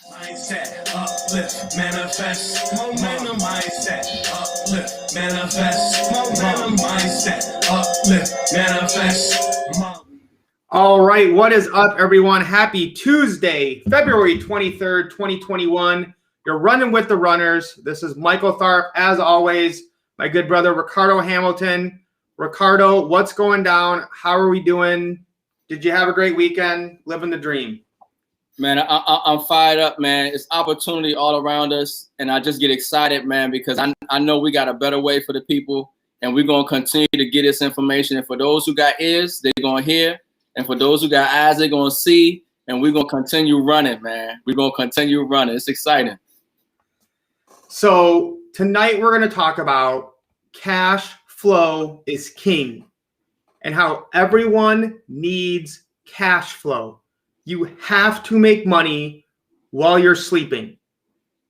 Mindset, uplift, manifest, momentum, mindset, uplift, manifest, momentum, mindset, uplift, manifest. All right, what is up, everyone? Happy Tuesday, February 23rd, 2021. You're running with the runners. This is Michael Tharp, as always, my good brother, Ricardo Hamilton. Ricardo, what's going down? How are we doing? Did you have a great weekend? Living the dream. Man, I'm fired up, man. It's opportunity all around us, and I just get excited, man, because I know we got a better way for the people, and we're going to continue to get this information. And for those who got ears, they're going to hear. And for those who got eyes, they're going to see. And we're going to continue running, man. We're going to continue running. It's exciting. So tonight we're going to talk about cash flow is king and how everyone needs cash flow. You have to make money while you're sleeping.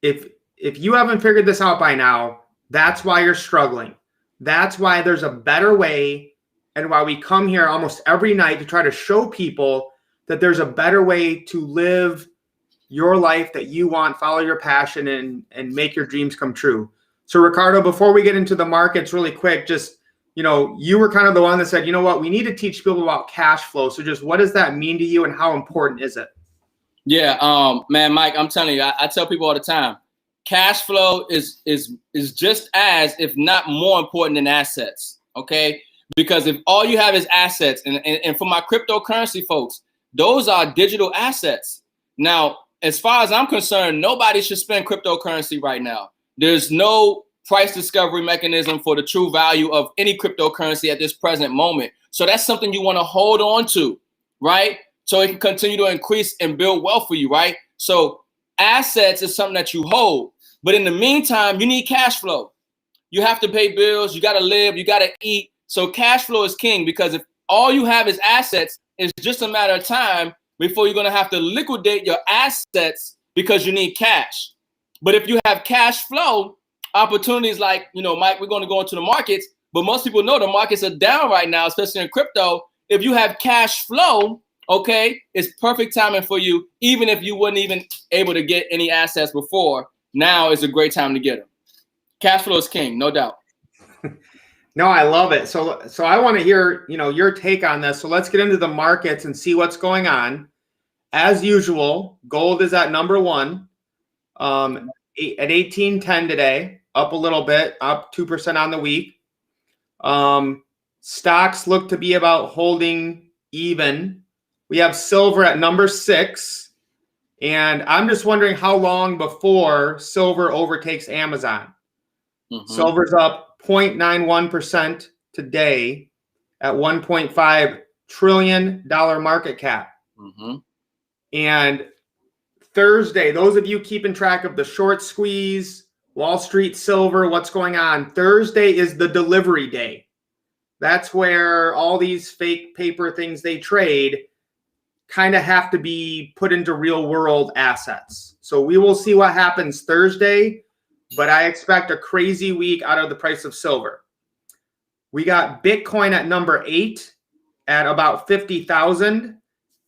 If you haven't figured this out by now, that's why you're struggling. That's why there's a better way, and why we come here almost every night to try to show people that there's a better way to live your life that you want, follow your passion, and make your dreams come true. So Ricardo, before we get into the markets really quick, just you were kind of the one that said, you know what, we need to teach people about cash flow. So just what does that mean to you and how important is it? Yeah, man, Mike, I'm telling you, I tell people all the time, cash flow is just as, if not more important than assets, okay? Because if all you have is assets, and for my cryptocurrency folks, those are digital assets. Now, as far as I'm concerned, nobody should spend cryptocurrency right now. There's no price discovery mechanism for the true value of any cryptocurrency at this present moment. So that's something you want to hold on to, right? So it can continue to increase and build wealth for you, right? So assets is something that you hold. But in the meantime, you need cash flow. You have to pay bills. You got to live. You got to eat. So cash flow is king, because if all you have is assets, it's just a matter of time before you're going to have to liquidate your assets because you need cash. But if you have cash flow, opportunities like, Mike, we're going to go into the markets, but most people know the markets are down right now, especially in crypto. If you have cash flow, okay, it's perfect timing for you, even if you weren't even able to get any assets before. Now is a great time to get them. Cash flow is king, no doubt. No, I love it. So I want to hear, your take on this. So let's get into the markets and see what's going on. As usual, gold is at number one, at 1810 today, up a little bit, up 2% on the week. Stocks look to be about holding even. We have silver at number 6, and I'm just wondering how long before silver overtakes Amazon. Mm-hmm. Silver's up 0.91% today at $1.5 trillion market cap. Mm-hmm. And Thursday, those of you keeping track of the short squeeze, Wall Street silver, what's going on? Thursday is the delivery day. That's where all these fake paper things they trade kind of have to be put into real world assets. So we will see what happens Thursday, but I expect a crazy week out of the price of silver. We got Bitcoin at number 8 at about 50,000,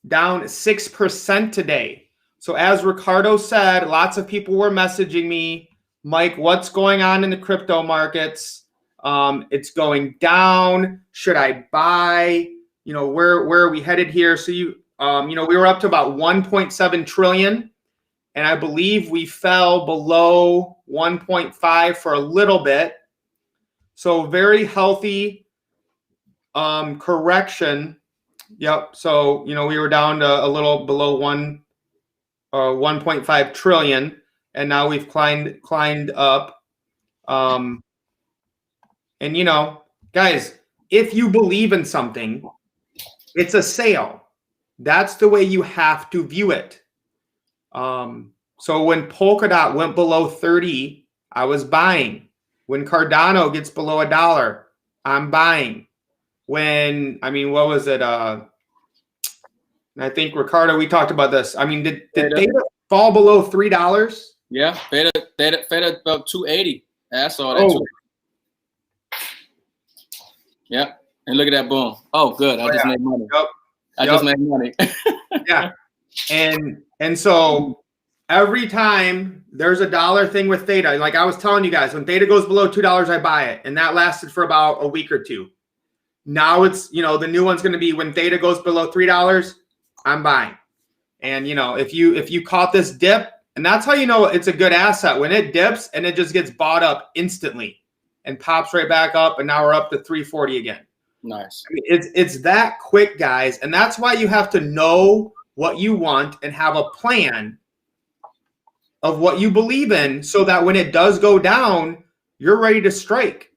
down 6% today. So as Ricardo said, lots of people were messaging me, Mike, what's going on in the crypto markets? It's going down. Should I buy? Where are we headed here? So we were up to about 1.7 trillion, and I believe we fell below 1.5 for a little bit. So very healthy correction. Yep. So we were down to a little below 1.5 trillion. And now we've climbed up. And guys, if you believe in something, it's a sale. That's the way you have to view it. So when Polkadot went below 30, I was buying. When Cardano gets below $1, I'm buying. What was it? I think Ricardo, we talked about this. Did Beta fall below $3? Yeah, Beta about 280. I saw that too. Yeah, and look at that, boom. Oh, good. I just made money. Yep. I just made money. Yeah, and so every time there's a dollar thing with theta, like I was telling you guys, when theta goes below $2, I buy it. And that lasted for about a week or two. Now it's, the new one's going to be when theta goes below $3, I'm buying. And, if you caught this dip, and that's how you know it's a good asset, when it dips and it just gets bought up instantly and pops right back up. And now we're up to 340 again. Nice. I mean, it's that quick, guys. And that's why you have to know what you want and have a plan of what you believe in so that when it does go down, you're ready to strike.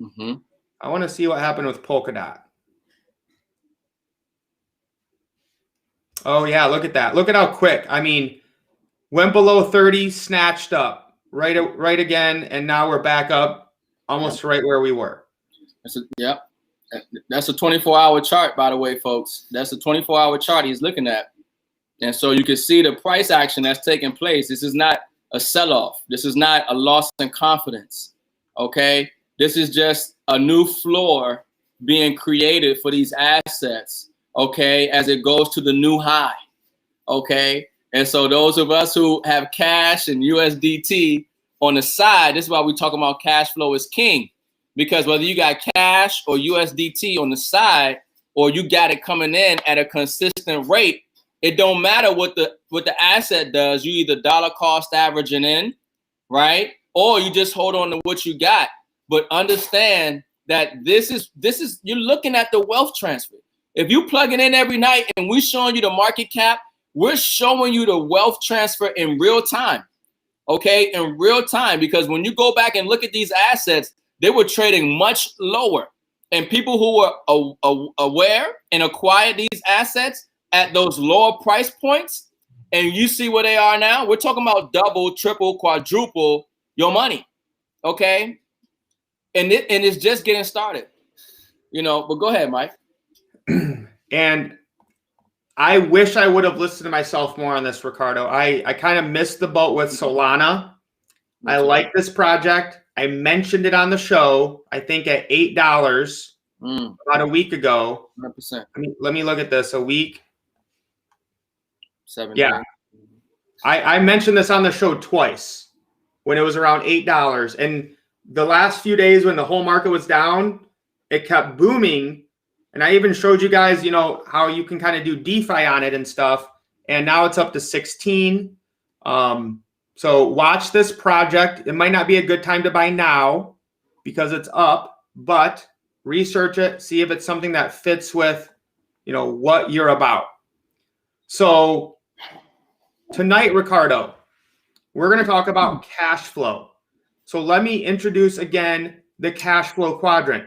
Mm-hmm. I want to see what happened with Polkadot. Oh, yeah, look at that. Look at how quick. I mean, went below 30, snatched up right again, and now we're back up almost right where we were. That's a 24-hour chart, by the way, folks. That's a 24-hour chart he's looking at. And so you can see the price action that's taking place. This is not a sell-off. This is not a loss in confidence, okay? This is just a new floor being created for these assets, okay, as it goes to the new high, okay? And so those of us who have cash and USDT on the side, this is why we talk about cash flow is king, because whether you got cash or USDT on the side or you got it coming in at a consistent rate, it don't matter what the asset does. You either dollar cost averaging in, right? Or you just hold on to what you got. But understand that this is you're looking at the wealth transfer. If you plug it in every night and we're showing you the market cap, we're showing you the wealth transfer in real time. Okay, in real time, because when you go back and look at these assets, they were trading much lower. And people who were aware and acquired these assets at those lower price points, and you see where they are now, we're talking about double, triple, quadruple your money, okay? And it's just getting started, but go ahead, Mike. And I wish I would have listened to myself more on this, Ricardo. I kind of missed the boat with Solana. I like this project. I mentioned it on the show, I think at $8 about a week ago. 100%. I mean, let me look at this. A week. 7 Yeah. I mentioned this on the show twice when it was around $8. And the last few days when the whole market was down, it kept booming. And I even showed you guys, how you can kind of do DeFi on it and stuff. And now it's up to 16. So watch this project. It might not be a good time to buy now because it's up, but research it, see if it's something that fits with, what you're about. So tonight, Ricardo, we're going to talk about cash flow. So let me introduce again the cash flow quadrant.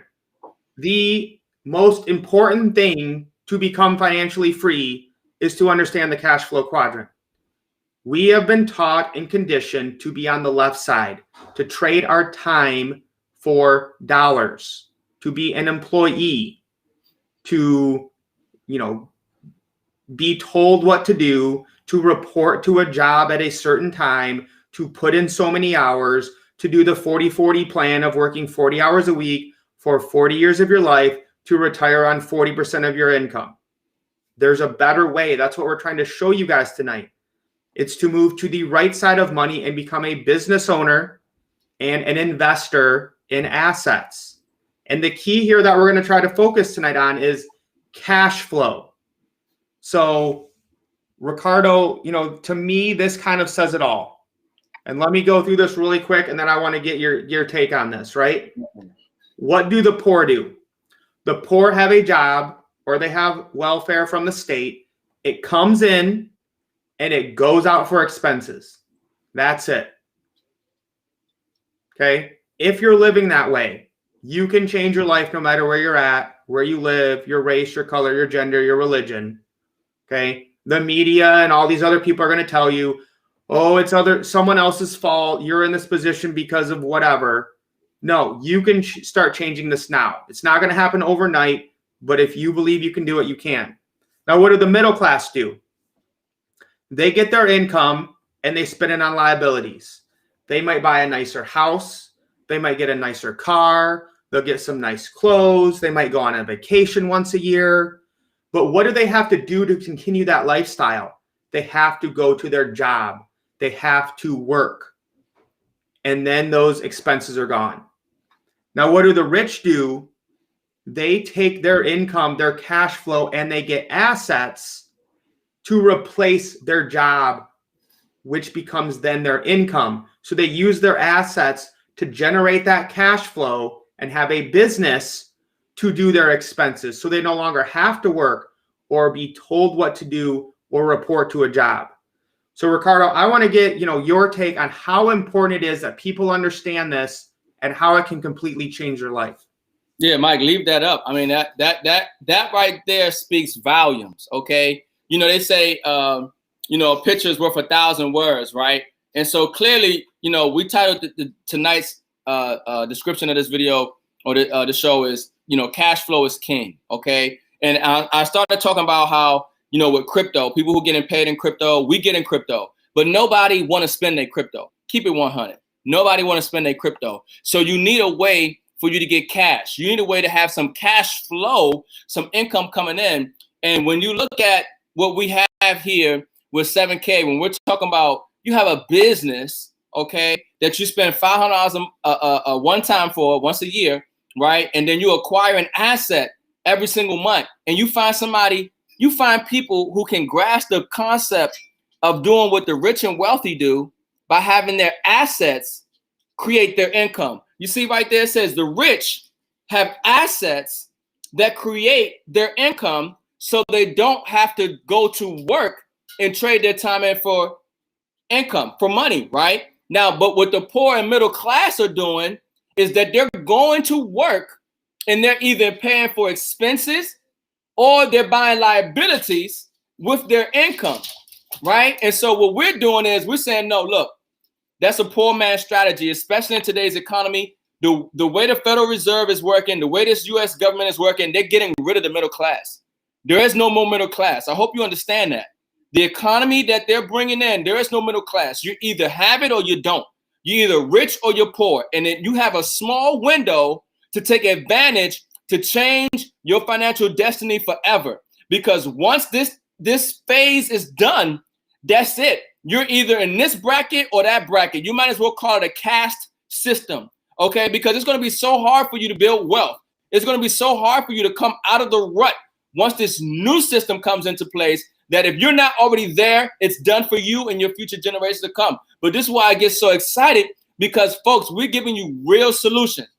The most important thing to become financially free is to understand the cash flow quadrant. We have been taught and conditioned to be on the left side, to trade our time for dollars, to be an employee, to, be told what to do, to report to a job at a certain time, to put in so many hours, to do the 40-40 plan of working 40 hours a week for 40 years of your life, to retire on 40% of your income. There's a better way. That's what we're trying to show you guys tonight. It's to move to the right side of money and become a business owner and an investor in assets. And the key here that we're going to try to focus tonight on is cash flow. So, Ricardo, to me, this kind of says it all. And let me go through this really quick, and then I want to get your take on this, right? What do the poor do? The poor have a job or they have welfare from the state. It comes in and it goes out for expenses. That's it. Okay? If you're living that way, you can change your life no matter where you're at, where you live, your race, your color, your gender, your religion. Okay? The media and all these other people are going to tell you, oh, it's someone else's fault. You're in this position because of whatever. No, you can start changing this now. It's not going to happen overnight, but if you believe you can do it, you can. Now, what do the middle class do? They get their income and they spend it on liabilities. They might buy a nicer house. They might get a nicer car. They'll get some nice clothes. They might go on a vacation once a year. But what do they have to do to continue that lifestyle? they have to go to their job. They have to work. And then those expenses are gone. Now, what do the rich do? They take their income, their cash flow, and they get assets to replace their job, which becomes then their income. So they use their assets to generate that cash flow and have a business to do their expenses. So they no longer have to work or be told what to do or report to a job. So Ricardo, I want to get, your take on how important it is that people understand this and how it can completely change your life. Yeah, Mike, leave that up. I mean, that right there speaks volumes. Okay. They say, a picture is worth 1,000 words, right? And so clearly, we titled tonight's description of this video or the show is, cash flow is king. Okay. And I started talking about how, with crypto, people who getting paid in crypto, we get in crypto, but nobody want to spend their crypto. Keep it 100. Nobody want to spend their crypto. So you need a way for you to get cash. You need a way to have some cash flow, some income coming in. And when you look at what we have here with 7K, when we're talking about you have a business, okay, that you spend $500 a one time for once a year, right? And then you acquire an asset every single month, and you find people who can grasp the concept of doing what the rich and wealthy do by having their assets create their income. You see right there, it says the rich have assets that create their income so they don't have to go to work and trade their time in for income, for money, right? Now, but what the poor and middle class are doing is that they're going to work and they're either paying for expenses or they're buying liabilities with their income, right? And so what we're doing is we're saying, no, look, that's a poor man's strategy, especially in today's economy. The way the Federal Reserve is working, the way this U.S. government is working, they're getting rid of the middle class. There is no more middle class. I hope you understand that. The economy that they're bringing in, there is no middle class. You either have it or you don't. You're either rich or you're poor. And then you have a small window to take advantage to change your financial destiny forever. Because once this phase is done, that's it. You're either in this bracket or that bracket. You might as well call it a caste system, okay? Because it's going to be so hard for you to build wealth. It's going to be so hard for you to come out of the rut once this new system comes into place, that if you're not already there, it's done for you and your future generations to come. But this is why I get so excited, because folks, we're giving you real solutions.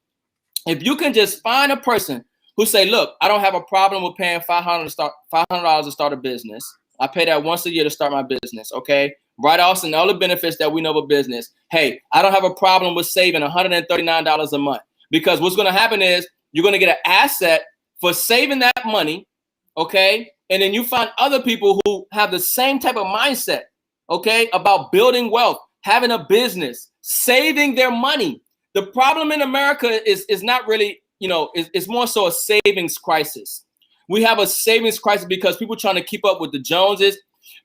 If you can just find a person who say, look, I don't have a problem with paying $500 to start a business. I pay that once a year to start my business, okay? Write-offs and all the benefits that we know of business. Hey, I don't have a problem with saving $139 a month, because what's going to happen is you're going to get an asset for saving that money, okay? And then you find other people who have the same type of mindset, okay, about building wealth, having a business, saving their money. The problem in America is not really, it's more so a savings crisis. We have a savings crisis because people trying to keep up with the Joneses.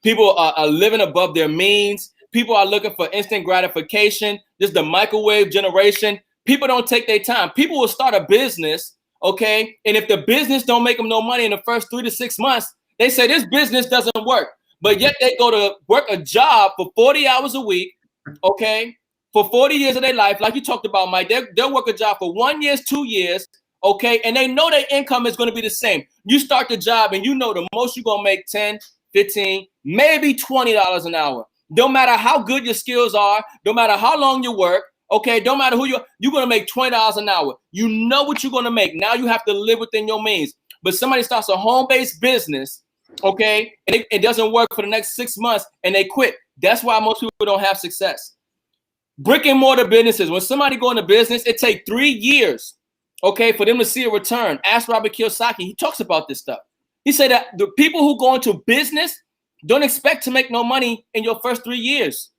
People are living above their means. People are looking for instant gratification. This is the microwave generation. People don't take their time. People will start a business, okay? And if the business don't make them no money in the first 3 to 6 months, they say this business doesn't work. But yet they go to work a job for 40 hours a week, okay? For 40 years of their life, like you talked about, Mike, they'll work a job for 1 year, 2 years, okay? And they know their income is going to be the same. You start the job and you know the most you're going to make 10, 15, maybe $20 an hour. No matter how good your skills are, no matter how long you work, okay, don't matter who you're going to make $20 an hour. You know what you're going to make. Now you have to live within your means. But somebody starts a home-based business, okay, and it doesn't work for the next 6 months and they quit. That's why most people don't have success. Brick and mortar businesses, when somebody go into business, it takes 3 years, okay, for them to see a return. Ask Robert Kiyosaki. He talks about this stuff. He said that the people who go into business don't expect to make no money in your first 3 years,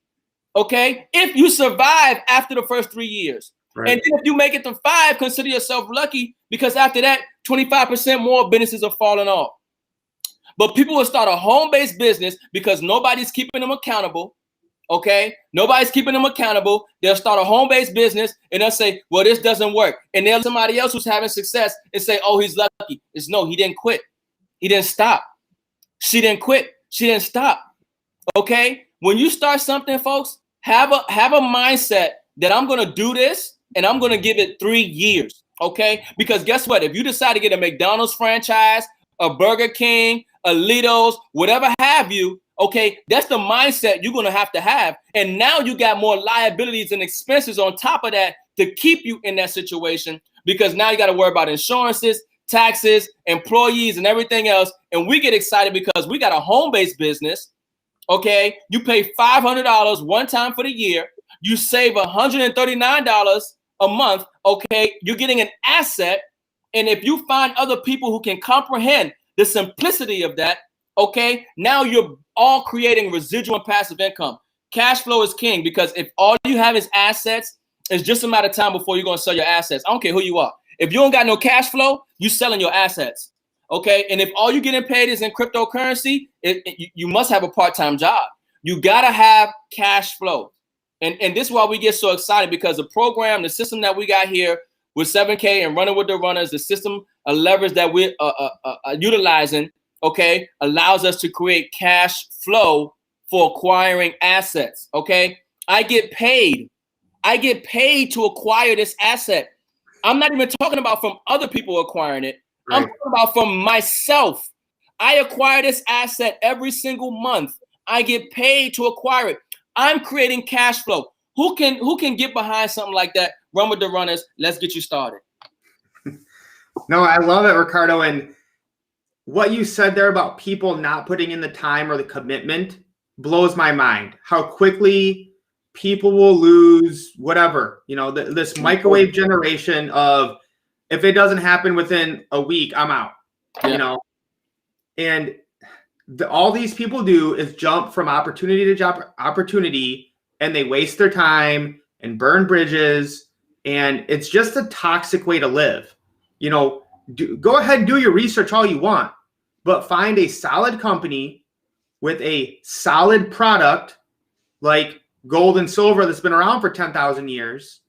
okay, if you survive after the first 3 years. Right. And then if you make it to 5, consider yourself lucky, because after that, 25% more businesses are falling off. But people will start a home-based business because nobody's keeping them accountable. Okay, nobody's keeping them accountable. They'll start a home-based business and they'll say, well, this doesn't work. And then somebody else who's having success and say, oh, he's lucky. It's no, he didn't quit. He didn't stop. She didn't quit. She didn't stop. Okay, when you start something, folks, have a mindset that I'm gonna do this and I'm gonna give it 3 years. Okay, because guess what? If you decide to get a McDonald's franchise, a Burger King, a Lido's, whatever have you, okay, that's the mindset you're gonna have to have. And now you got more liabilities and expenses on top of that to keep you in that situation, because now you got to worry about insurances, taxes, employees, and everything else. And we get excited because we got a home-based business. Okay, you pay $500 one time for the year. You save $139 a month. Okay, you're getting an asset. And if you find other people who can comprehend the simplicity of that, okay, now you're all creating residual and passive income. Cash flow is king, because if all you have is assets, it's just a matter of time before you're going to sell your assets. I don't care who you are. If you don't got no cash flow, you selling your assets. Okay, and if all you're getting paid is in cryptocurrency, you must have a part-time job. You gotta have cash flow, and this is why we get so excited, because the program, the system that we got here with 7K and running with the runners, the system of leverage that we're utilizing, okay, allows us to create cash flow for acquiring assets. Okay, I get paid to acquire this asset. I'm not even talking about from other people acquiring it. I'm talking about from myself. I acquire this asset every single month. I get paid to acquire it. I'm creating cash flow. Who can get behind something like that? Run with the runners. Let's get you started. No, I love it, Ricardo. And what you said there about people not putting in the time or the commitment blows my mind. How quickly people will lose whatever, this microwave generation of, if it doesn't happen within a week, I'm out, and all these people do is jump from opportunity to job opportunity, and they waste their time and burn bridges. And it's just a toxic way to live. Go ahead and do your research all you want, but find a solid company with a solid product like gold and silver that's been around for 10,000 years.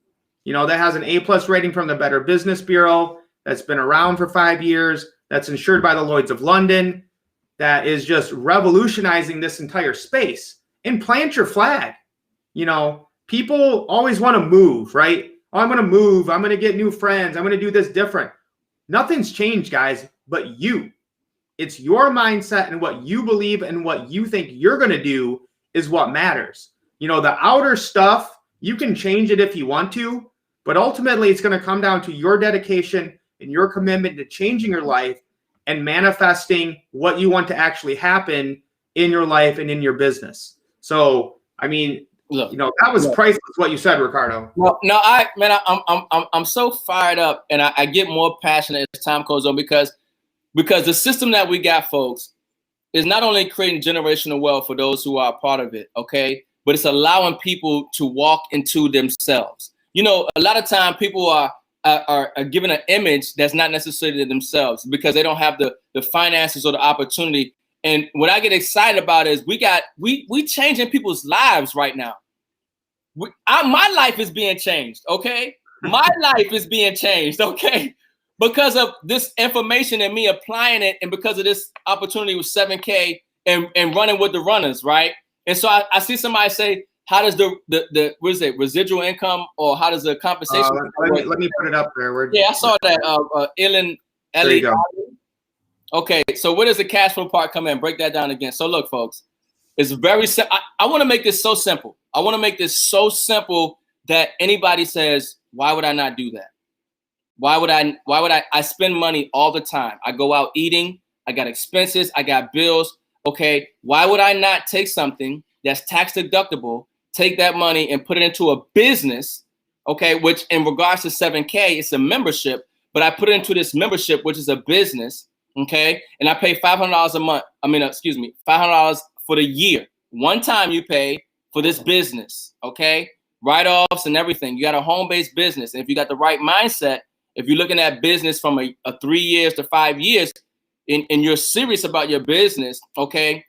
That has an A+ rating from the Better Business Bureau, that's been around for 5 years, that's insured by the Lloyd's of London, that is just revolutionizing this entire space. And plant your flag. People always want to move, right? Oh, I'm going to move. I'm going to get new friends. I'm going to do this different. Nothing's changed, guys, but you. It's your mindset and what you believe and what you think you're going to do is what matters. The outer stuff, you can change it if you want to, but ultimately it's going to come down to your dedication and your commitment to changing your life and manifesting what you want to actually happen in your life and in your business. So, look, that was priceless what you said, Ricardo. Well, no, I'm so fired up, and I get more passionate as time goes on, because the system that we got, folks, is not only creating generational wealth for those who are a part of it, okay, but it's allowing people to walk into themselves. A lot of time people are given an image that's not necessarily themselves, because they don't have the finances or the opportunity. And what I get excited about is we changing people's lives right now. My life is being changed, okay? My life is being changed, okay? Because of this information and me applying it, and because of this opportunity with 7K and running with the runners, right? And so I see somebody say, how does the what is it, residual income, or how does the compensation? Let me put it up there. I saw that. Ellie. Okay, so where does the cash flow part come in? Break that down again. So look, folks, it's very simple. I want to make this so simple. I want to make this so simple that anybody says, why would I not do that? Why would I spend money all the time? I go out eating, I got expenses, I got bills. Okay, why would I not take something that's tax deductible, take that money and put it into a business, okay, which in regards to 7K, it's a membership, but I put it into this membership, which is a business, okay, and I pay $500 a month. $500 for the year. One time you pay for this business, okay, write-offs and everything. You got a home-based business. And if you got the right mindset, if you're looking at business from a 3 years to 5 years, and you're serious about your business, okay,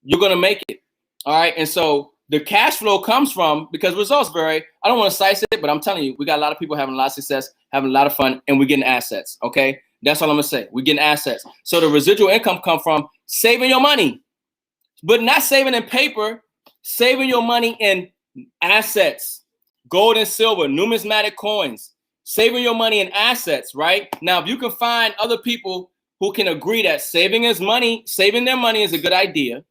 you're going to make it. All right. And so the cash flow comes from, because results vary. I don't want to slice it, but I'm telling you, we got a lot of people having a lot of success, having a lot of fun, and we're getting assets. Okay. That's all I'm going to say. We're getting assets. So the residual income come from saving your money. but not saving in paper, saving your money in assets, gold and silver, numismatic coins, saving your money in assets, right? Now, if you can find other people who can agree that saving their money is a good idea.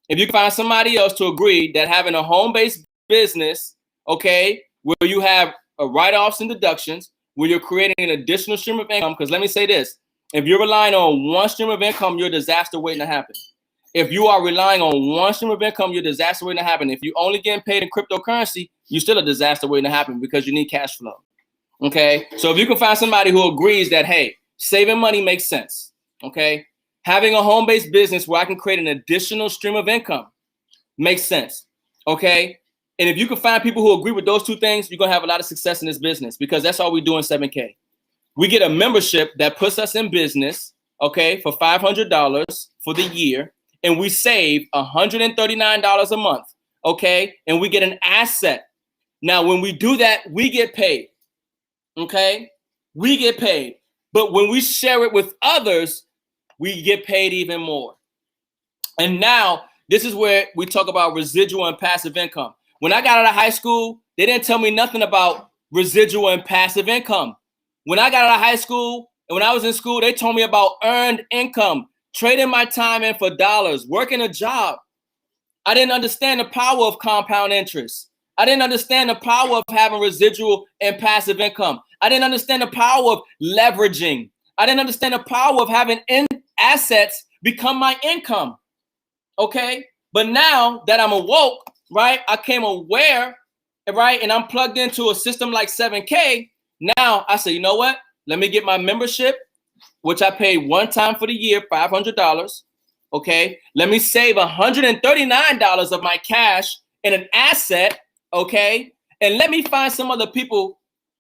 If you can find somebody else to agree that having a home-based business, okay, where you have write-offs and deductions, where you're creating an additional stream of income, because let me say this, if you're relying on one stream of income, you're a disaster waiting to happen. If you are relying on one stream of income, you're a disaster waiting to happen. If you only getting paid in cryptocurrency, you're still a disaster waiting to happen because you need cash flow, okay? So if you can find somebody who agrees that, hey, saving money makes sense, okay? Having a home-based business where I can create an additional stream of income makes sense, okay? And if you can find people who agree with those two things, you're going to have a lot of success in this business because that's all we do in 7K. We get a membership that puts us in business, okay, for $500 for the year, and we save $139 a month, okay? And we get an asset. Now, when we do that, we get paid, okay? We get paid. But when we share it with others, we get paid even more. And now, this is where we talk about residual and passive income. When I got out of high school, they didn't tell me nothing about residual and passive income. When I got out of high school and when I was in school, they told me about earned income, trading my time in for dollars, working a job. I didn't understand the power of compound interest. I didn't understand the power of having residual and passive income. I didn't understand the power of leveraging. I didn't understand the power of having assets become my income. Okay? But now that I'm awoke, right, I came aware, right, and I'm plugged into a system like 7K. Now I say, you know what? Let me get my membership, which I paid one time for the year, $500. Okay? Let me save $139 of my cash in an asset, okay? And let me find some other people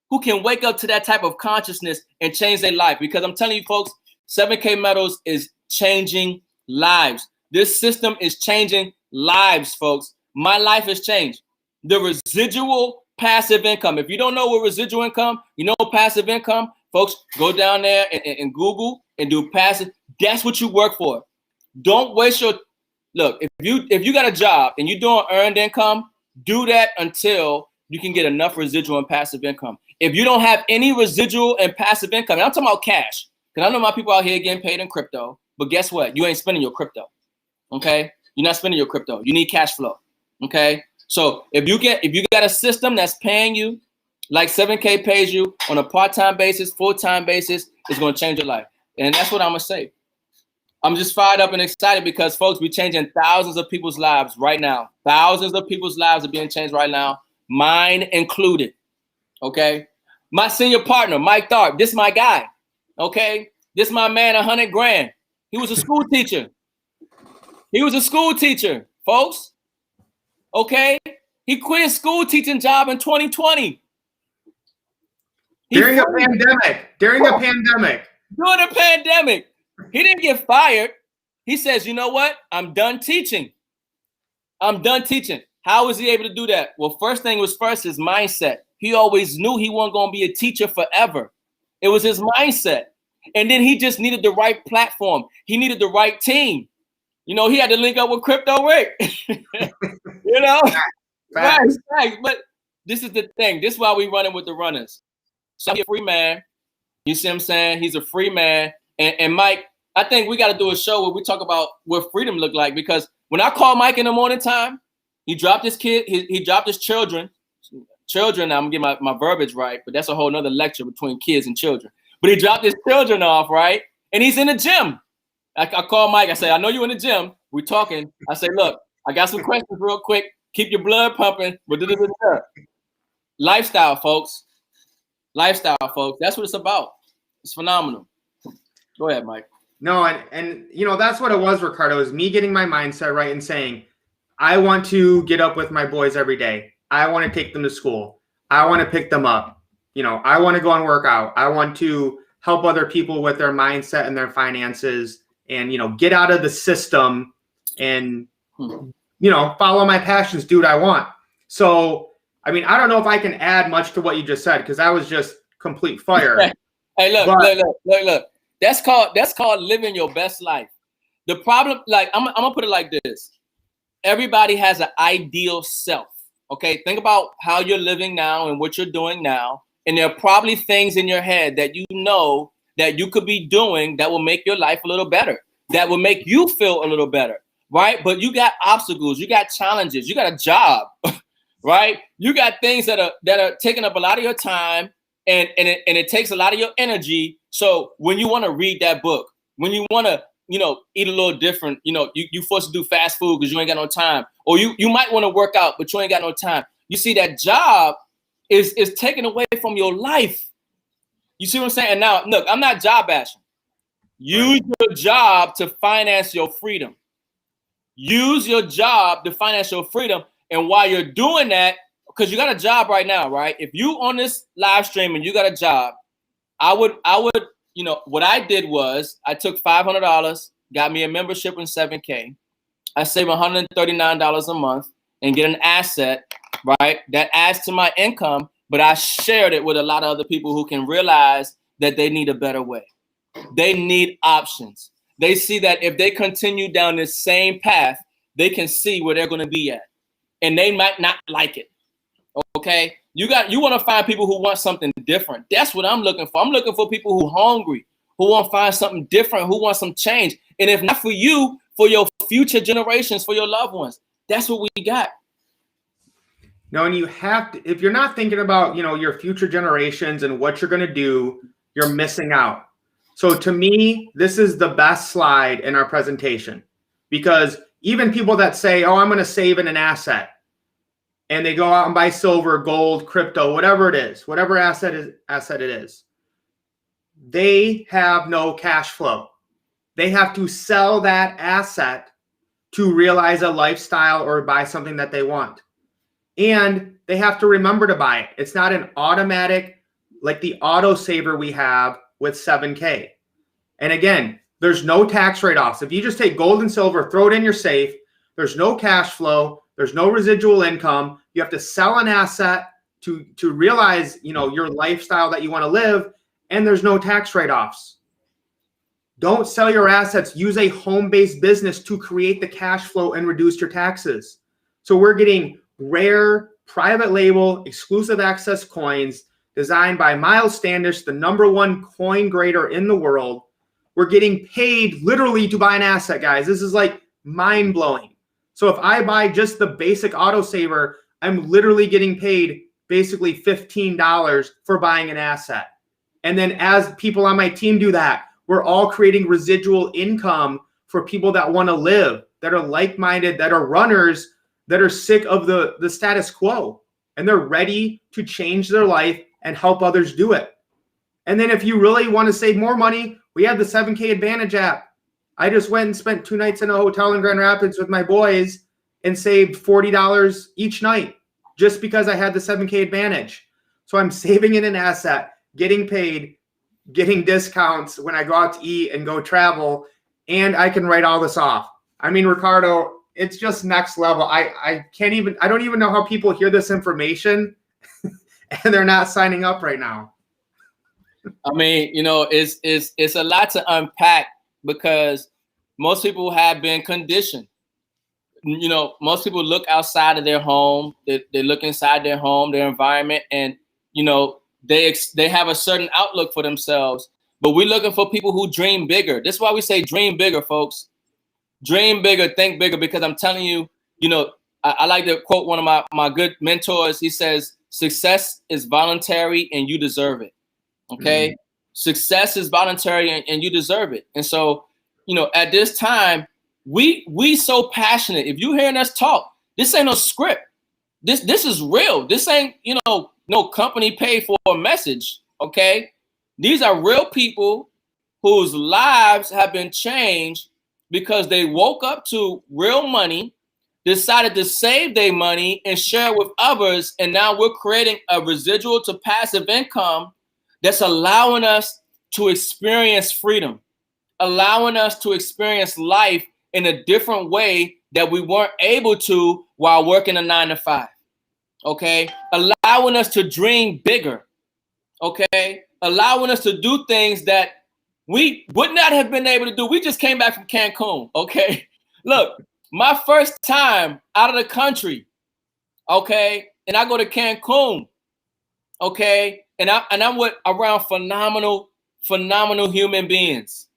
who can wake up to that type of consciousness and change their life. Because I'm telling you, folks, 7K Metals is changing lives. This system is changing lives, folks. My life has changed. The residual passive income. If you don't know what residual income, you know passive income, folks, go down there and Google and do passive. That's what you work for. Don't waste your look. If you got a job and you're doing earned income, do that until you can get enough residual and passive income. If you don't have any residual and passive income, and I'm talking about cash, because I know my people out here getting paid in crypto, but guess what? You ain't spending your crypto. Okay? You're not spending your crypto. You need cash flow. Okay? So if you got a system that's paying you like 7K pays you on a part-time basis, full-time basis, it's going to change your life. And that's what I'm going to say. I'm just fired up and excited because, folks, we're changing thousands of people's lives right now. Thousands of people's lives are being changed right now, mine included. Okay? My senior partner, Mike Tharp, this is my guy. Okay? This is my man, 100 grand. He was a school teacher. He was a school teacher, folks. Okay? He quit his school teaching job in 2020. During a pandemic. During the pandemic. He didn't get fired. He says, you know what? I'm done teaching. How was he able to do that? Well, first thing was first, his mindset. He always knew he wasn't going to be a teacher forever. It was his mindset. And then he just needed the right platform. He needed the right team. You know, he had to link up with Crypto Rick. You know? Right. But this is the thing. This is why we running with the runners. So he's a free man. You see what I'm saying? He's a free man. And Mike, I think we got to do a show where we talk about what freedom look like. Because when I call Mike in the morning time, he dropped his kid. He dropped his children. I'm going to get my verbiage right. But that's a whole nother lecture between kids and children. But he dropped his children off, right? And he's in the gym. I call Mike. I say, I know you in the gym. We talking. I say, look, I got some questions real quick. Keep your blood pumping. Lifestyle, folks. Lifestyle, folks. That's what it's about. It's phenomenal. Go ahead, Mike. No, and you know, that's what it was, Ricardo, is me getting my mindset right and saying, I want to get up with my boys every day. I want to take them to school. I want to pick them up. You know, I want to go and work out. I want to help other people with their mindset and their finances and, you know, get out of the system and, you know, follow my passions, do what I want. So, I mean, I don't know if I can add much to what you just said, because that was just complete fire. Hey, look. That's called living your best life. The problem, like, I'm gonna put it like this. everybody has an ideal self. Okay, think about how you're living now and what you're doing now. And there are probably things in your head that you know that you could be doing that will make your life a little better, that will make you feel a little better, right? But you got obstacles, you got challenges, you got a job, right? You got things that are taking up a lot of your time, and it takes a lot of your energy. So when you want to read that book, when you want to, eat a little different, you forced to do fast food because you ain't got no time, or you might want to work out, but you ain't got no time. You see, that job is taken away from your life. You see what I'm saying? And now, look, I'm not job bashing. Use your job to finance your freedom. Use your job to finance your freedom. And while you're doing that, because you got a job right now, right? If you on this live stream and you got a job, I would, what I did was I took $500, got me a membership in 7K. I save $139 a month and get an asset, right? That adds to my income, but I shared it with a lot of other people who can realize that they need a better way. They need options. They see that if they continue down this same path, they can see where they're going to be at, and they might not like it. Okay, you want to find people who want something different. That's what I'm looking for. I'm looking for people who are hungry, who want to find something different, who want some change. And if not for you, for your future generations, for your loved ones. That's what we got. No, and you have to, if you're not thinking about, your future generations and what you're going to do, you're missing out. So to me, this is the best slide in our presentation, because even people that say, oh, I'm going to save in an asset, and they go out and buy silver, gold, crypto, whatever it is, whatever asset it is, they have no cash flow. They have to sell that asset to realize a lifestyle or buy something that they want. And they have to remember to buy it. It's not an automatic, like the auto saver we have with 7K. And again, there's no tax write-offs. If you just take gold and silver, throw it in your safe, there's no cash flow, there's no residual income. You have to sell an asset to realize, your lifestyle that you want to live, and there's no tax write-offs. Don't sell your assets. Use a home-based business to create the cash flow and reduce your taxes. So we're getting rare, private label, exclusive access coins designed by Miles Standish, the #1 coin grader in the world. We're getting paid literally to buy an asset, guys. This is like mind-blowing. So if I buy just the basic autosaver, I'm literally getting paid basically $15 for buying an asset. And then as people on my team do that, we're all creating residual income for people that want to live, that are like-minded, that are runners, that are sick of the status quo, and they're ready to change their life and help others do it. And then if you really want to save more money, we have the 7K Advantage app. I just went and spent 2 nights in a hotel in Grand Rapids with my boys and saved $40 each night just because I had the 7K Advantage. So I'm saving in an asset, getting paid, getting discounts when I go out to eat and go travel, and I can write all this off. I mean, Ricardo, it's just next level. I don't even know how people hear this information and they're not signing up right now. I mean, it's a lot to unpack, because most people have been conditioned. Most people look outside of their home. They look inside their home, their environment, and, they have a certain outlook for themselves. But we're looking for people who dream bigger. That's why we say dream bigger, folks. Dream bigger, think bigger, because I'm telling you, I like to quote one of my good mentors. He says, success is voluntary and you deserve it. Okay. Mm-hmm. Success is voluntary and you deserve it. And so, at this time, we so passionate. If you're hearing us talk, this ain't no script. This is real. This ain't, no company paid for a message. Okay. These are real people whose lives have been changed because they woke up to real money, decided to save their money and share it with others. And now we're creating a residual to passive income that's allowing us to experience freedom, allowing us to experience life in a different way that we weren't able to while working a 9-to-5. Okay. Allowing us to dream bigger. Okay. Allowing us to do things that we would not have been able to do. We just came back from Cancun. Okay. Look, My first time out of the country, okay, and I go to Cancun, okay, and I'm with around phenomenal human beings,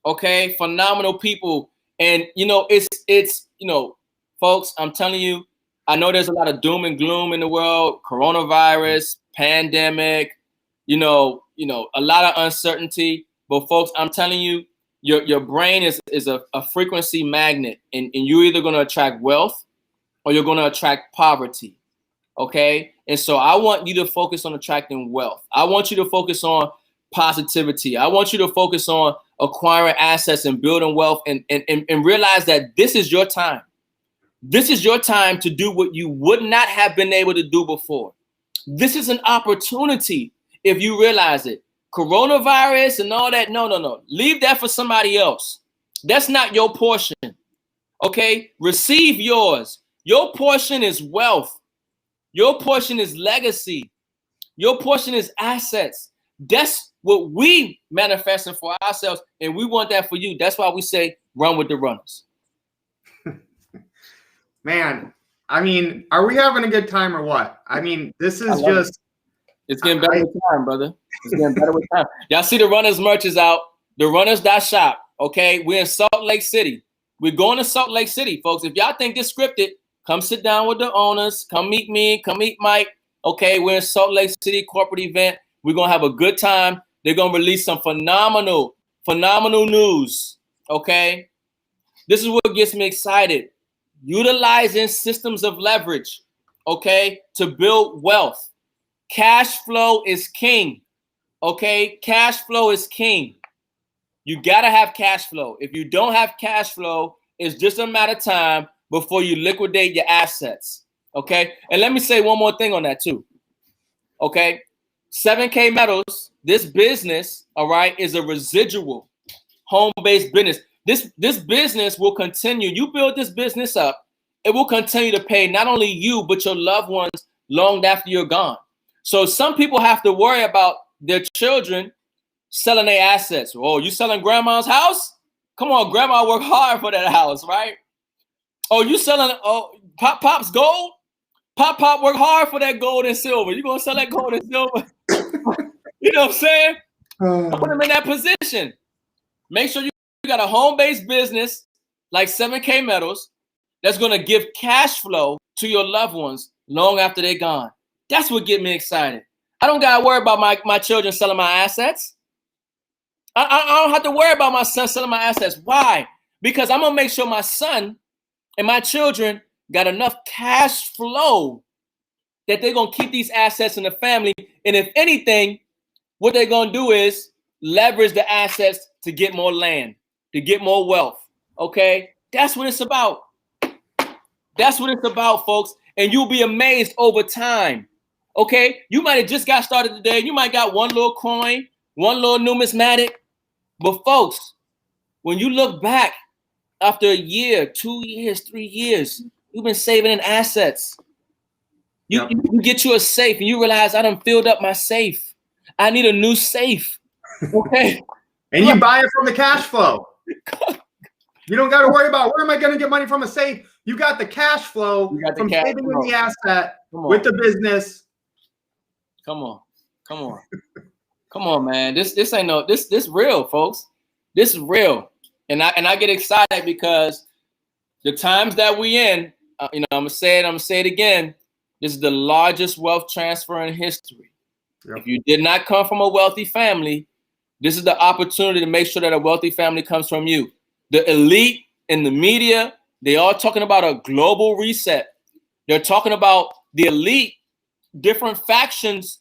okay, phenomenal people, and it's folks, I'm telling you, I know there's a lot of doom and gloom in the world, coronavirus, pandemic, a lot of uncertainty, but folks, I'm telling you, your brain is a frequency magnet, and you're either going to attract wealth or you're going to attract poverty. Okay. And so I want you to focus on attracting wealth. I want you to focus on positivity. I want you to focus on acquiring assets and building wealth and realize that this is your time. This is your time to do what you would not have been able to do before. This is an opportunity if you realize it. Coronavirus and all that. No. Leave that for somebody else. That's not your portion. Okay. Receive yours. Your portion is wealth. Your portion is legacy. Your portion is assets. That's what we manifesting for ourselves, and we want that for you. That's why we say run with the runners. Man, I mean, are we having a good time or what? I mean, this is just... It's getting better with time, brother. It's getting better with time. Y'all see the Runners merch is out. The Runners.shop, okay? We're in Salt Lake City. We're going to Salt Lake City, folks. If y'all think this scripted, come sit down with the owners. Come meet me. Come meet Mike. Okay, we're in Salt Lake City corporate event. We're going to have a good time. They're going to release some phenomenal news. Okay, this is what gets me excited. Utilizing systems of leverage, okay, to build wealth. Cash flow is king. Okay, cash flow is king. You got to have cash flow. If you don't have cash flow, it's just a matter of time before you liquidate your assets. Okay. And let me say one more thing on that too. Okay. 7K Metals, this business, all right, is a residual home-based business. This business will continue. You build this business up, it will continue to pay not only you, but your loved ones long after you're gone. So some people have to worry about their children selling their assets. Oh, you selling grandma's house? Come on, grandma worked hard for that house, right? Oh, you selling Pop's gold? Pop worked hard for that gold and silver. You gonna sell that gold and silver? You know what I'm saying? Put them in that position. Make sure you got a home-based business like 7K Metals that's gonna give cash flow to your loved ones long after they're gone. That's what get me excited. I don't gotta worry about my children selling my assets. I don't have to worry about my son selling my assets. Why? Because I'm gonna make sure my son and my children got enough cash flow that they're going to keep these assets in the family. And if anything, what they're going to do is leverage the assets to get more land, to get more wealth. Okay? That's what it's about. That's what it's about, folks. And you'll be amazed over time. Okay? You might have just got started today. You might got one little coin, one little numismatic. But folks, when you look back, after a year, 2 years, 3 years, you've been saving in assets. You get you a safe and you realize I done filled up my safe. I need a new safe. Okay. And you buy it from the cash flow. You don't got to worry about where am I going to get money from a safe. You got the cash flow from saving in the asset with the business. Come on. Come on, man. This ain't no this real, folks. This is real. And I get excited because the times that we in, I'm gonna say it again. This is the largest wealth transfer in history. Yep. If you did not come from a wealthy family, this is the opportunity to make sure that a wealthy family comes from you. The elite in the media, they are talking about a global reset. They're talking about the elite, different factions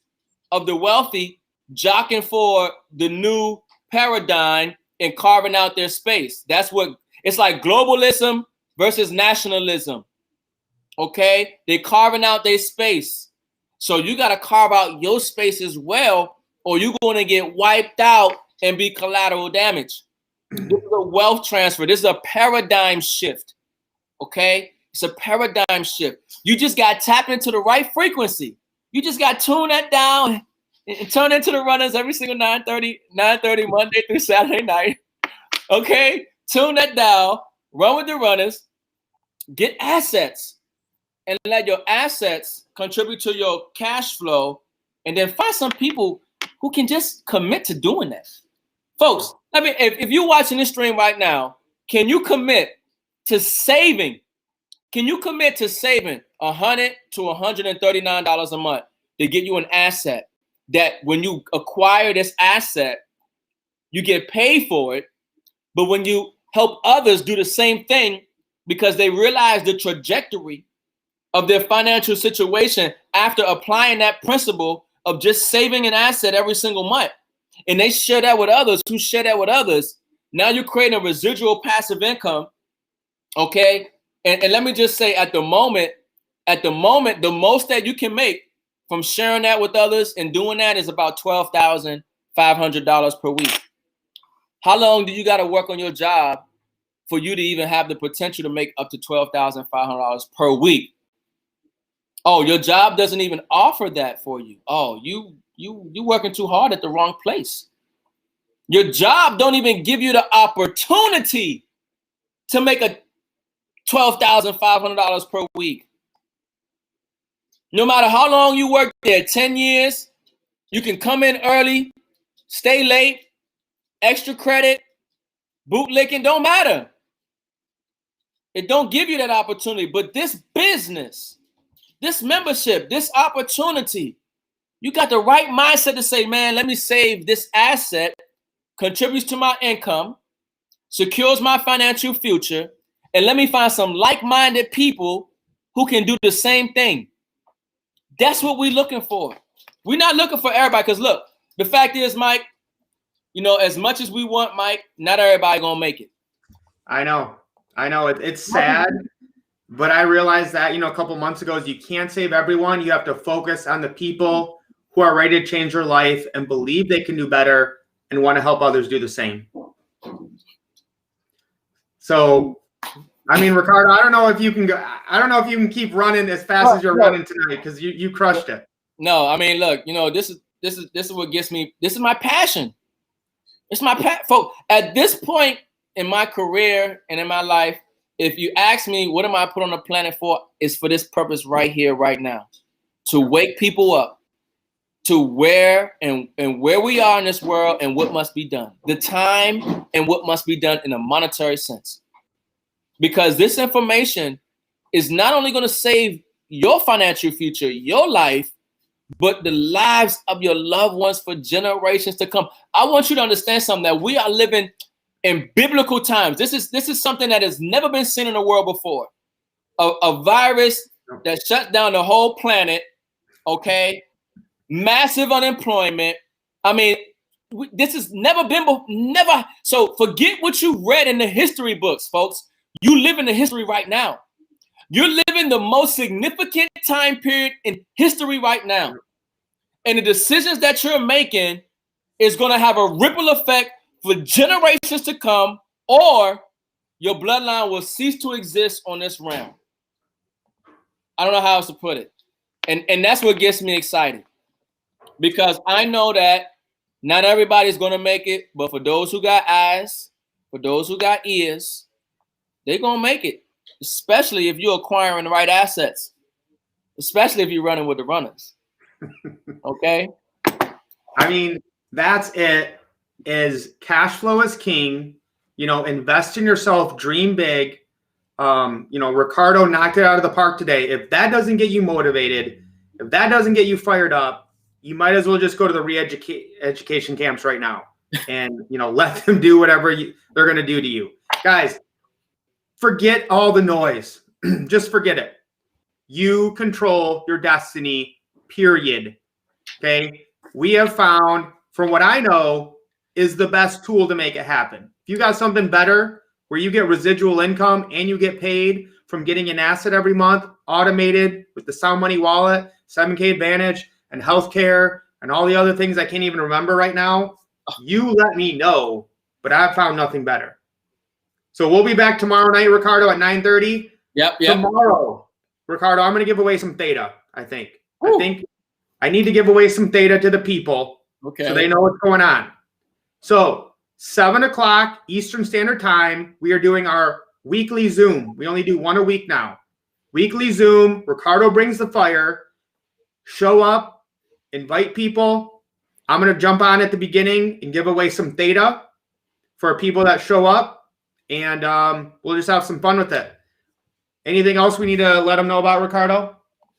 of the wealthy jockeying for the new paradigm and carving out their space. That's what it's like, globalism versus nationalism. Okay, they're carving out their space. So you got to carve out your space as well, or you're going to get wiped out and be collateral damage. This is a wealth transfer. This is a paradigm shift. Okay, it's a paradigm shift. You just got tapped into the right frequency. You just got to tune that down and turn into the runners every single 9:30 Monday through Saturday night. Okay, tune that down. Run with the runners. Get assets and let your assets contribute to your cash flow, and then find some people who can just commit to doing that. Folks, I mean, if you're watching this stream right now, can you commit to saving? Can you commit to saving $100 to $139 a month to get you an asset that when you acquire this asset, you get paid for it, but when you help others do the same thing because they realize the trajectory of their financial situation after applying that principle of just saving an asset every single month, and they share that with others who share that with others, now you're creating a residual passive income, okay? And let me just say, at the moment, the most that you can make from sharing that with others and doing that is about $12,500 per week. How long do you got to work on your job for you to even have the potential to make up to $12,500 per week? Oh, your job doesn't even offer that for you. Oh, you working too hard at the wrong place. Your job don't even give you the opportunity to make a $12,500 per week. No matter how long you work there, 10 years, you can come in early, stay late, extra credit, bootlicking, don't matter. It don't give you that opportunity. But this business, this membership, this opportunity, you got the right mindset to say, man, let me save this asset, contributes to my income, secures my financial future, and let me find some like-minded people who can do the same thing. That's what we're looking for. We're not looking for everybody, because look, the fact is, Mike, you know, as much as we want, Mike, not everybody gonna make it. I know. It's sad, but I realized that, you know, a couple months ago, is you can't save everyone. You have to focus on the people who are ready to change their life and believe they can do better and want to help others do the same. So, I mean, Ricardo, I don't know if you can go. I don't know if you can keep running as fast as you're running tonight, because you crushed it. No, I mean, look, you know, this is what gets me. This is my passion. It's my passion. Folks, at this point in my career and in my life, if you ask me, what am I put on the planet for? It's for this purpose right here, right now, to wake people up to where we are in this world and what must be done, the time and what must be done in a monetary sense. Because this information is not only going to save your financial future, your life, but the lives of your loved ones for generations to come. I want you to understand something, that we are living in biblical times. This is something that has never been seen in the world before. A virus that shut down the whole planet, okay? Massive unemployment. I mean, this has never been, never. So forget what you read in the history books, folks. You live in the history right now. You're living the most significant time period in history right now. And the decisions that you're making is going to have a ripple effect for generations to come, or your bloodline will cease to exist on this realm. I don't know how else to put it. And that's what gets me excited. Because I know that not everybody's going to make it, but for those who got eyes, for those who got ears, they're going to make it, especially if you're acquiring the right assets, especially if you're running with the runners. Okay? I mean, that's it. Is cash flow is king. You know, invest in yourself, dream big. You know, Ricardo knocked it out of the park today. If that doesn't get you motivated, if that doesn't get you fired up, you might as well just go to the re-education camps right now and, you know, let them do whatever they're going to do to you. Guys, forget all the noise. Just forget it. You control your destiny, period. Okay? We have found, from what I know, is the best tool to make it happen. If you got something better where you get residual income and you get paid from getting an asset every month, automated with the Sound Money wallet, 7K Advantage, and healthcare, and all the other things I can't even remember right now, you let me know, but I've found nothing better. So we'll be back tomorrow night, Ricardo, at 9:30. Yep. Tomorrow, Ricardo, I'm going to give away some theta, I think. Woo. I think I need to give away some theta to the people, okay, so they know what's going on. So 7 o'clock Eastern Standard Time, we are doing our weekly Zoom. We only do one a week now. Weekly Zoom. Ricardo brings the fire. Show up, invite people. I'm going to jump on at the beginning and give away some theta for people that show up, and we'll just have some fun with it. Anything else we need to let them know about, Ricardo?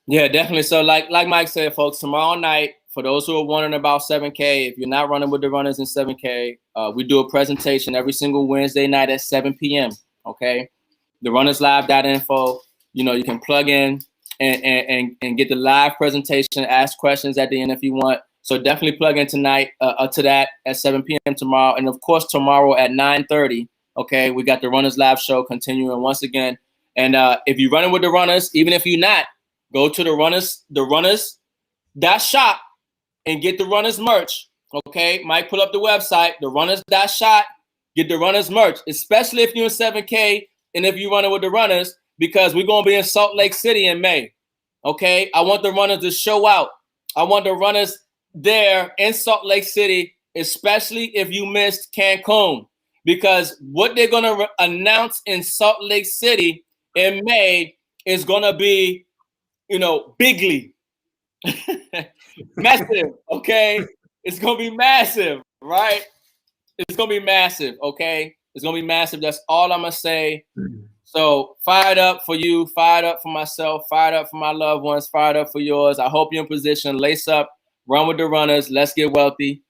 Yeah, definitely. So like Mike said, folks, tomorrow night, for those who are wondering about 7K, if you're not running with the runners in 7K, we do a presentation every single Wednesday night at 7 p.m. Okay, the runnerslive.info. You know, you can plug in and get the live presentation, ask questions at the end if you want. So definitely plug in tonight to that at 7 p.m. tomorrow. And of course, tomorrow at 9:30, okay, we got the Runners Live show continuing once again. And if you're running with the runners, even if you're not, go to the runners.shop and get the runners merch. Okay, Mike, pull up the website, the runners.shop, get the runners merch, especially if you're in 7K and if you're running with the runners, because we're going to be in Salt Lake City in May. Okay, I want the runners to show out. I want the runners there in Salt Lake City, especially if you missed Cancun, because what they're going to announce in Salt Lake City in May is going to be, bigly. Massive, okay? It's going to be massive, right? It's going to be massive, okay? It's going to be massive. That's all I'm going to say. So fired up for you, fired up for myself, fired up for my loved ones, fired up for yours. I hope you're in position. Lace up, run with the runners. Let's get wealthy.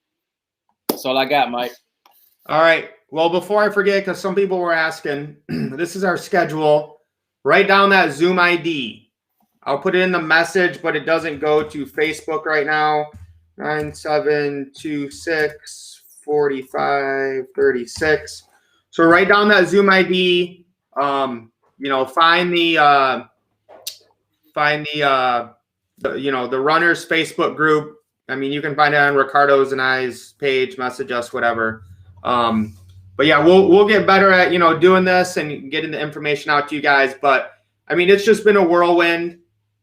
That's all I got, Mike. All right. Well, before I forget, because some people were asking, this is our schedule. Write down that Zoom ID. I'll put it in the message, but it doesn't go to Facebook right now. 97264536. So write down that Zoom ID. Find the runners Facebook group. I mean, you can find it on Ricardo's and I's page, message us, whatever. But yeah, we'll get better at, doing this and getting the information out to you guys. But I mean, it's just been a whirlwind,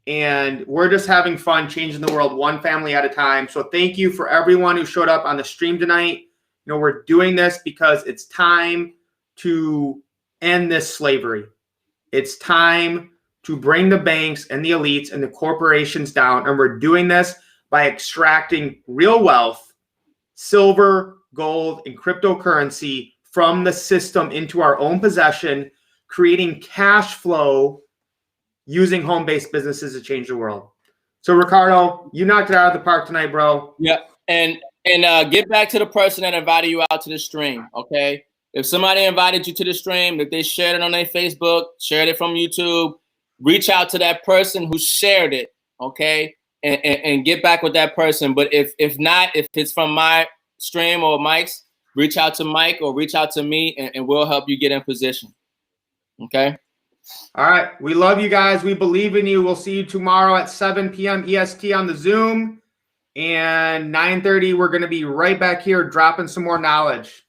and we're just having fun changing the world one family at a time. So thank you for everyone who showed up on the stream tonight. We're doing this because it's time to end this slavery. It's time to bring the banks and the elites and the corporations down. And we're doing this by extracting real wealth, silver, gold, and cryptocurrency from the system into our own possession, creating cash flow using home-based businesses to change the world. So Ricardo, you knocked it out of the park tonight, bro. Yeah. And get back to the person that invited you out to the stream. Okay. If somebody invited you to the stream, if they shared it on their Facebook, shared it from YouTube, reach out to that person who shared it, okay, and get back with that person. But if not, if it's from my stream or Mike's, reach out to Mike or reach out to me, and we'll help you get in position, okay? All right. We love you guys. We believe in you. We'll see you tomorrow at 7 p.m. EST on the Zoom. And 9:30, we're going to be right back here dropping some more knowledge.